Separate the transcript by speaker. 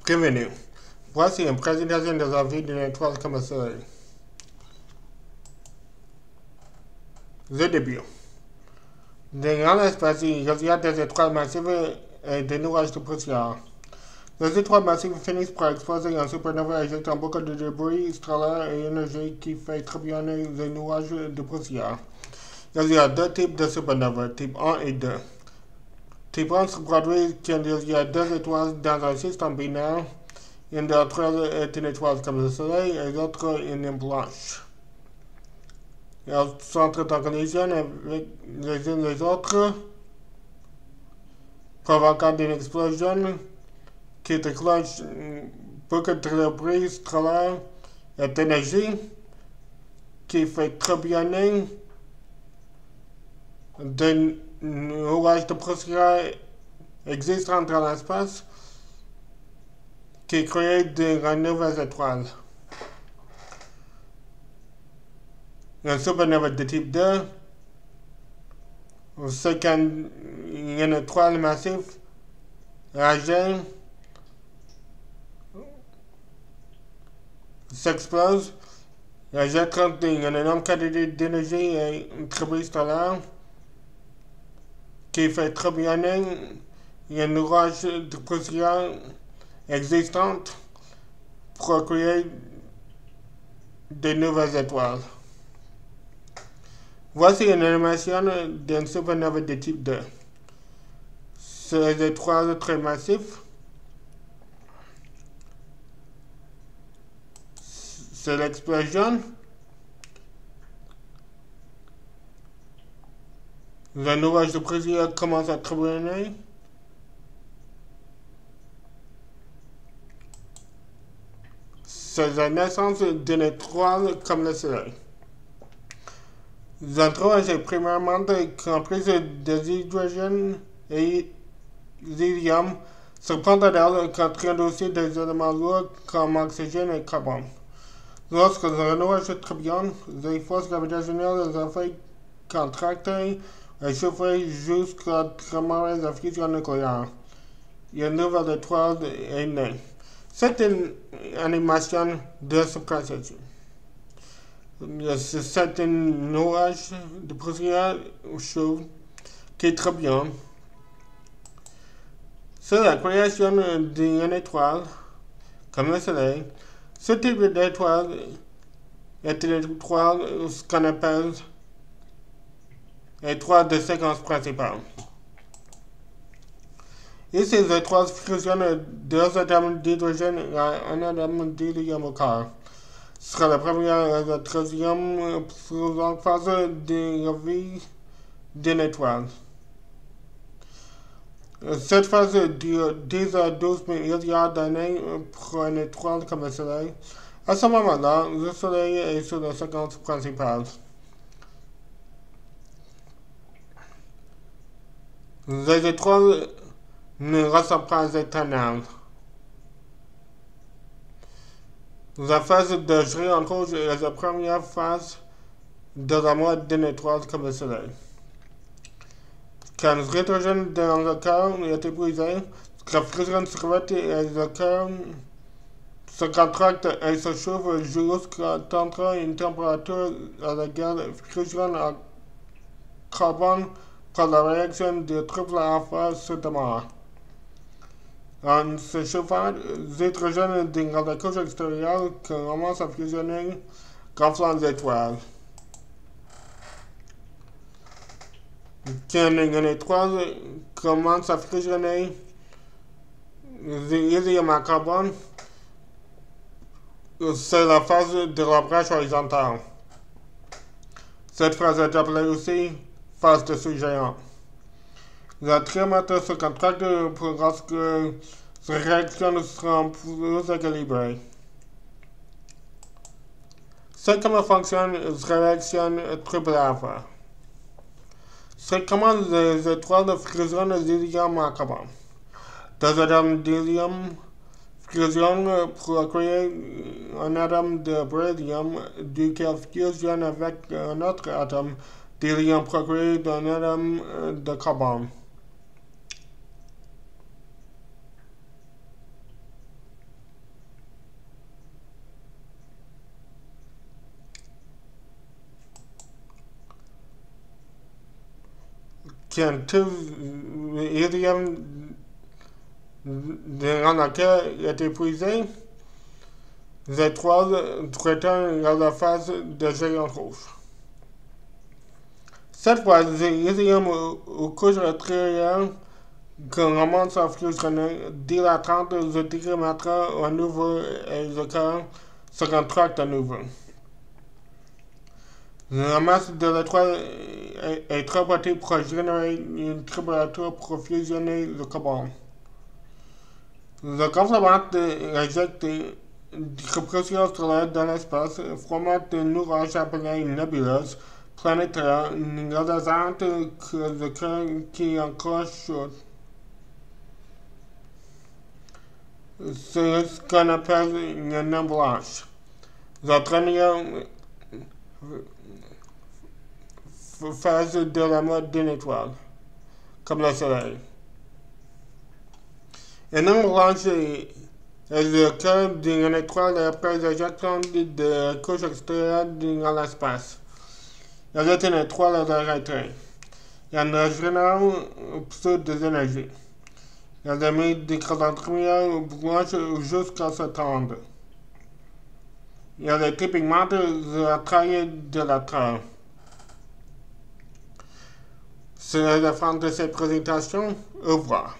Speaker 1: Bienvenue. Voici une présentation de la vie d'une étoile comme le Soleil. Le début. Dans l'espace, il y a des étoiles massives et des nuages de poussière. Les étoiles massives finissent par exploser en supernova éjectant beaucoup de débris stellaires et énergie qui fait tourbillonner les nuages de poussière. Il y a deux types de supernova, type 1 et 2. Type 1 se produit quand il y a deux étoiles dans un système binaire. Une d'entre elles est une étoile comme le Soleil et l'autre une blanche. Elles s'entrent en collision avec les unes les autres, provoquant une explosion qui déclenche beaucoup de débris stellaires et d'énergie qui fait tourbillonner des nuages de poussière existants dans l'espace qui créent de nouvelles étoiles. Un supernova de type 2, c'est quand une étoile massive âgée s'explose et jette une énorme quantité d'énergie et un débris stellaire qui fait tourbillonner un nuage de poussière existante pour créer de nouvelles étoiles. Voici une animation d'un supernova de type 2. Ces étoiles très massives. C'est l'explosion. Le nuage de poussière commence à tourbillonner. C'est la naissance d'une étoile comme le Soleil. L'entourage est primairement compris des hydrogène et l'hélium. Cependant, elle contient aussi des éléments lourds comme oxygène et carbone. Lorsque le nuage tourbillonne, les forces gravitationnelles les fait contracter et chauffer jusqu'à démarrer la fusion nucléaire. Une nouvelle étoile est née. C'est une animation de ce processus. C'est un nuage de poussière chaude qui tourbillonne. C'est la création d'une étoile, comme le Soleil. Ce type d'étoile est une étoile, ce qu'on appelle étoile de séquence principale. Ici, les étoiles fusionnent deux atomes d'hydrogène et un atome d'hélium au quart. Ce sera la première et la troisième phase de la vie d'une étoile. Cette phase dure 10 à 12 milliards d'années pour une étoile comme le Soleil. À ce moment-là, le Soleil est sur la séquence principale. Les étoiles ne restent pas éternelles. La phase de géant rouge est la première phase de la mort d'une étoile comme le Soleil. Quand l'hydrogène dans le cœur est épuisé, la fusion se répète et le cœur se contracte et se chauffe jusqu'à atteindre une température à laquelle fusion à carbone par la réaction du triple alpha se démarre. En se chauffant, l'hydrogène dans la couche extérieure commence à fusionner, gonflant l'étoile. Quand une étoile commence à fusionner l'hélium à carbone, c'est la phase de la brèche horizontale. Cette phase est appelée aussi phase de sous-géant. Le triomètre se contracte pour lorsque ces réactions seront plus équilibrées. C'est comment fonctionne la réaction triple alpha. C'est comment les étoiles fusionnent l'hélium à carbone. Deux atomes d'hélium fusionnent pour créer un atome de beryllium, duquel fusionne avec un autre atome d'hélium pour créer un atome de carbone. quand tout l'hélium dans laquelle est épuisé, les étoiles retournent à la phase de géant rouge. Cette fois, l'hélium aux couches extérieures que remonte à fusionner dilatant le diamètre à nouveau et le corps se contracte à nouveau. La masse de l'étoile est trop petite pour générer une température pour fusionner le carbone. Le complément éjecte des pressions solaires dans l'espace forme de nuages appelés nébuleuses planétaires réalisantes que le cœur qui est encore chaud. C'est ce qu'on appelle une naine blanche. La première phase de la mode d'une étoile, comme le Soleil. Une naine blanche est le cœur d'une étoile après l'éjection de la couche extérieure dans l'espace. Elle est une étoile arrêtée. Elle ne génère plus d'énergie. Elle émet des lumières blanches jusqu'à s'éteindre. Elle est typiquement la taille de la Terre. C'est la fin de cette présentation. Au revoir.